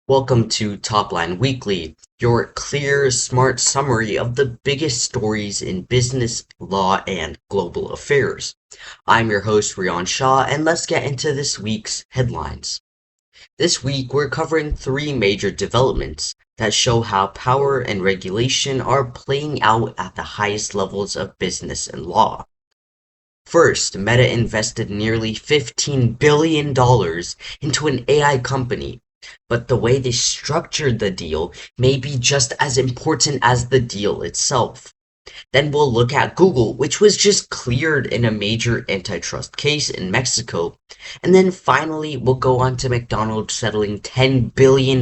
Welcome to Topline Weekly, your clear, smart summary of the biggest stories in business, law, and global affairs. I'm your host, Rian Shah, and let's get into this week's headlines. This week, we're covering three major developments that show how power and regulation are playing out at the highest levels of business and law. First, Meta invested nearly $15 billion into an AI company, but the way they structured the deal may be just as important as the deal itself. Then we'll look at Google, which was just cleared in a major antitrust case in Mexico. And then finally, we'll go on to McDonald settling $10 billion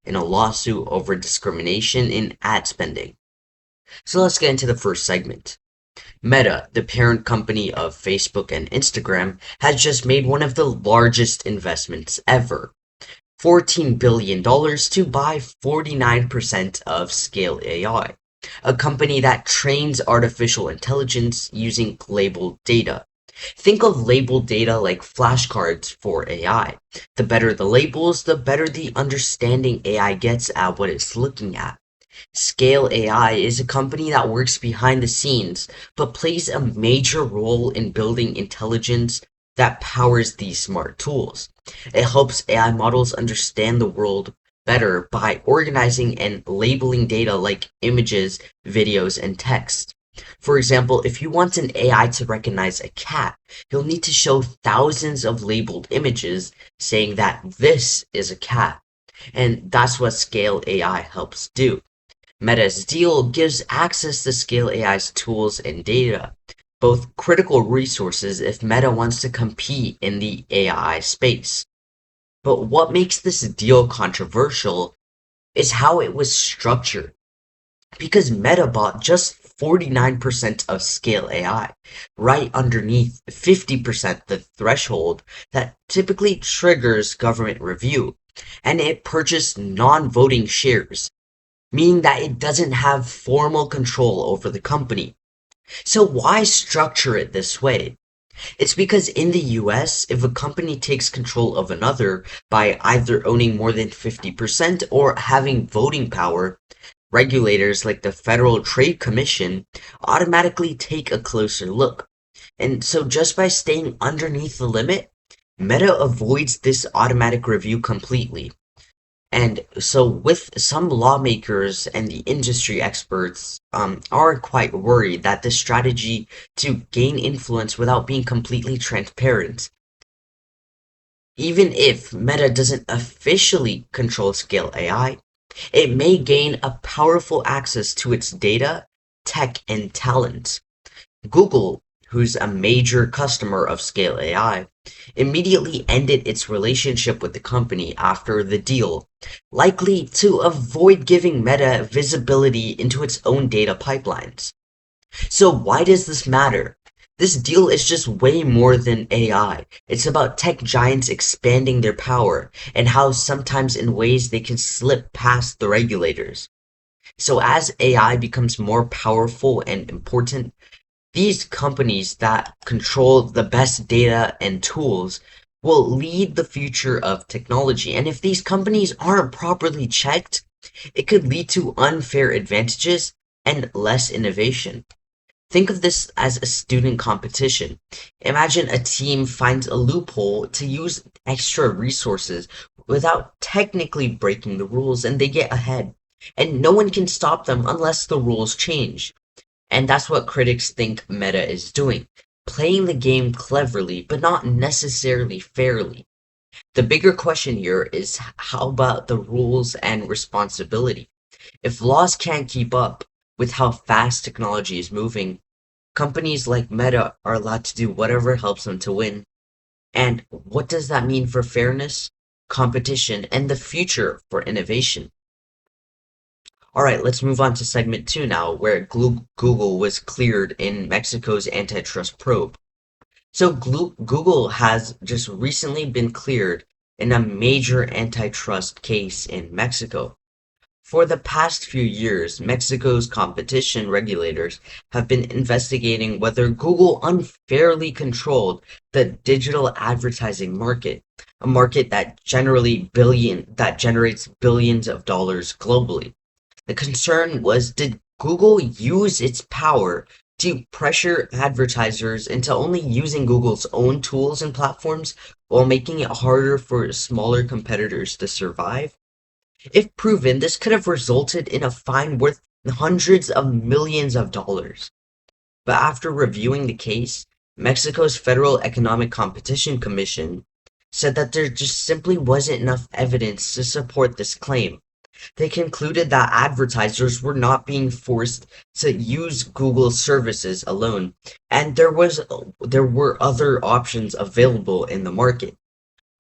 in a lawsuit over discrimination in ad spending. So let's get into the first segment. Meta, the parent company of Facebook and Instagram, has just made one of the largest investments ever. $14 billion to buy 49% of Scale AI, a company that trains artificial intelligence using labeled data. Think of labeled data like flashcards for AI. The better the labels, the better the understanding AI gets at what it's looking at. Scale AI is a company that works behind the scenes, but plays a major role in building intelligence that powers these smart tools. It helps AI models understand the world better by organizing and labeling data like images, videos, and text. For example, if you want an AI to recognize a cat, you'll need to show thousands of labeled images saying that this is a cat. And that's what Scale AI helps do. Meta's deal gives access to Scale AI's tools and data, both critical resources if Meta wants to compete in the AI space. But what makes this deal controversial is how it was structured. Because Meta bought just 49% of Scale AI, right underneath 50% the threshold that typically triggers government review, and it purchased non-voting shares, meaning that it doesn't have formal control over the company. So why structure it this way? It's because in the US, if a company takes control of another by either owning more than 50% or having voting power, regulators like the Federal Trade Commission automatically take a closer look. And so just by staying underneath the limit, Meta avoids this automatic review completely. And so with some lawmakers and the industry experts are quite worried that this strategy to gain influence without being completely transparent, even if Meta doesn't officially control Scale AI, it may gain a powerful access to its data, tech, and talent. Google, who's a major customer of Scale AI, immediately ended its relationship with the company after the deal, likely to avoid giving Meta visibility into its own data pipelines. So why does this matter? This deal is just way more than AI. It's about tech giants expanding their power and how sometimes in ways they can slip past the regulators. So as AI becomes more powerful and important, these companies that control the best data and tools will lead the future of technology. And if these companies aren't properly checked, it could lead to unfair advantages and less innovation. Think of this as a student competition. Imagine a team finds a loophole to use extra resources without technically breaking the rules and they get ahead. And no one can stop them unless the rules change. And that's what critics think Meta is doing, playing the game cleverly, but not necessarily fairly. The bigger question here is how about the rules and responsibility? If laws can't keep up with how fast technology is moving, companies like Meta are allowed to do whatever helps them to win. And what does that mean for fairness, competition, and the future for innovation? All right, let's move on to segment two now, where Google was cleared in Mexico's antitrust probe. So Google has just recently been cleared in a major antitrust case in Mexico. For the past few years, Mexico's competition regulators have been investigating whether Google unfairly controlled the digital advertising market, a market that generates billions of dollars globally. The concern was, did Google use its power to pressure advertisers into only using Google's own tools and platforms while making it harder for smaller competitors to survive? If proven, this could have resulted in a fine worth hundreds of millions of dollars. But after reviewing the case, Mexico's Federal Economic Competition Commission said that there just simply wasn't enough evidence to support this claim. They concluded that advertisers were not being forced to use Google services alone, and there were other options available in the market.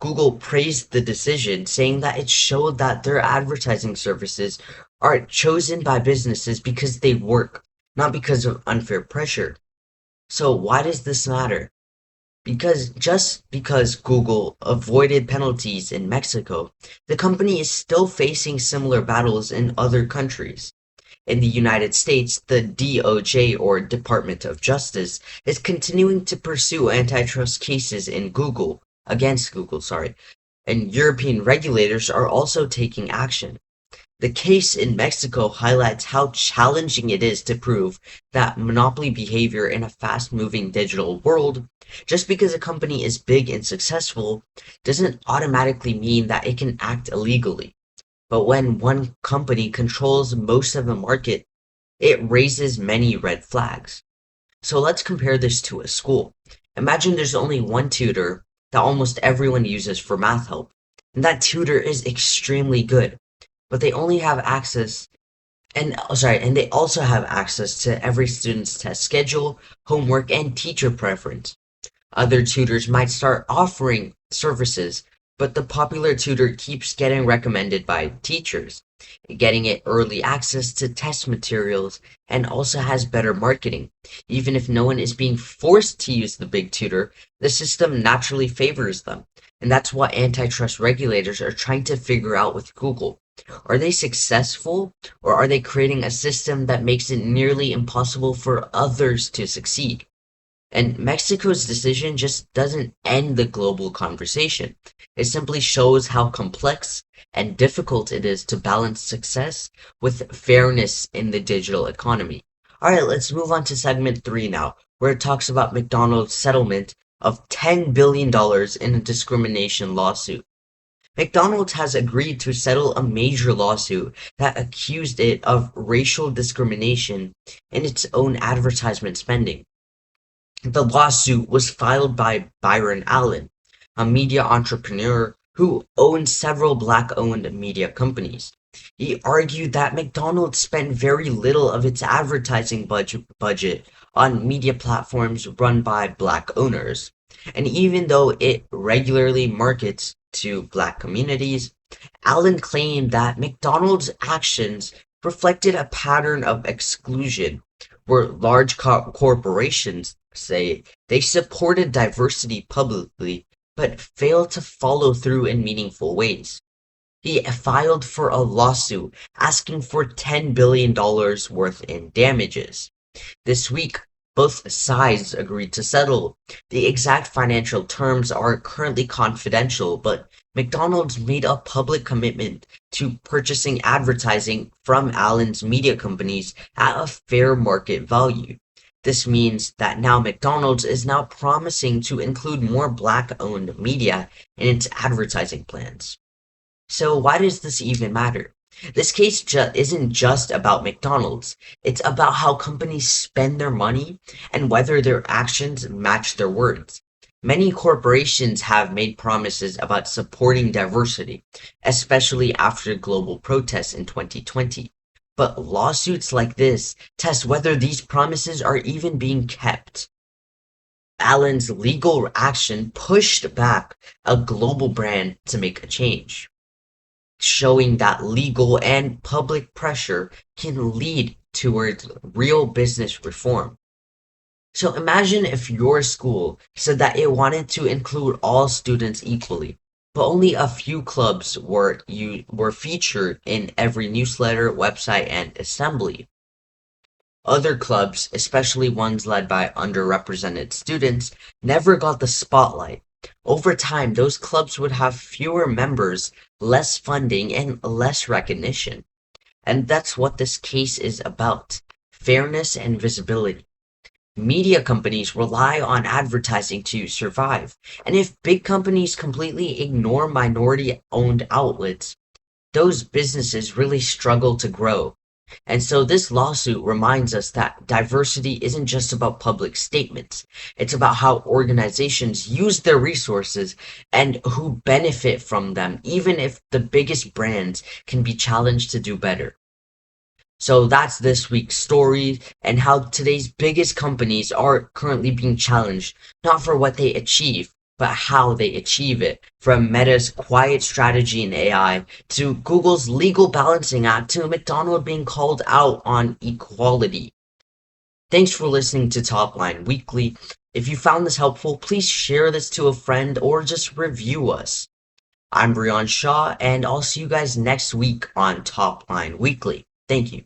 Google praised the decision, saying that it showed that their advertising services are chosen by businesses because they work, not because of unfair pressure. So why does this matter? Because Google avoided penalties in Mexico, the company is still facing similar battles in other countries. In the United States, the DOJ, or Department of Justice, is continuing to pursue antitrust cases against Google, sorry, and European regulators are also taking action. The case in Mexico highlights how challenging it is to prove that monopoly behavior in a fast-moving digital world, just because a company is big and successful, doesn't automatically mean that it can act illegally. But when one company controls most of the market, it raises many red flags. So let's compare this to a school. Imagine there's only one tutor that almost everyone uses for math help, and that tutor is extremely good, but they only have access and they also have access to every student's test schedule, homework, and teacher preference. Other tutors might start offering services, but the popular tutor keeps getting recommended by teachers, getting it early access to test materials, and also has better marketing. Even if no one is being forced to use the big tutor, the system naturally favors them. And that's what antitrust regulators are trying to figure out with Google. Are they successful, or are they creating a system that makes it nearly impossible for others to succeed? And Mexico's decision just doesn't end the global conversation. It simply shows how complex and difficult it is to balance success with fairness in the digital economy. Alright, let's move on to segment 3 now, where it talks about McDonald's settlement of $10 billion dollars in a discrimination lawsuit. McDonald's has agreed to settle a major lawsuit that accused it of racial discrimination in its own advertisement spending. The lawsuit was filed by Byron Allen, a media entrepreneur who owns several black-owned media companies. He argued that McDonald's spent very little of its advertising budget on media platforms run by black owners. And even though it regularly markets to black communities, Allen claimed that McDonald's actions reflected a pattern of exclusion where large corporations say they supported diversity publicly but failed to follow through in meaningful ways. He filed for a lawsuit asking for $10 billion dollars worth in damages. This week, both sides agreed to settle. The exact financial terms are currently confidential, but McDonald's made a public commitment to purchasing advertising from Allen's media companies at a fair market value. This means that now McDonald's is now promising to include more black-owned media in its advertising plans. So why does this even matter? This case isn't just about McDonald's. It's about how companies spend their money and whether their actions match their words. Many corporations have made promises about supporting diversity, especially after global protests in 2020. But lawsuits like this test whether these promises are even being kept. Allen's legal action pushed back a global brand to make a change, showing that legal and public pressure can lead towards real business reform. So imagine if your school said that it wanted to include all students equally. but only a few clubs were featured in every newsletter, website, and assembly. Other clubs, especially ones led by underrepresented students, never got the spotlight. Over time, those clubs would have fewer members, less funding, and less recognition. And that's what this case is about: fairness and visibility. Media companies rely on advertising to survive, and if big companies completely ignore minority-owned outlets, those businesses really struggle to grow. And so this lawsuit reminds us that diversity isn't just about public statements. It's about how organizations use their resources and who benefit from them, even if the biggest brands can be challenged to do better. So that's this week's story and how today's biggest companies are currently being challenged, not for what they achieve, but how they achieve it. From Meta's quiet strategy in AI to Google's legal balancing act to McDonald being called out on equality. Thanks for listening to Topline Weekly. If you found this helpful, please share this to a friend or just review us. I'm Brian Shaw, and I'll see you guys next week on Topline Weekly. Thank you.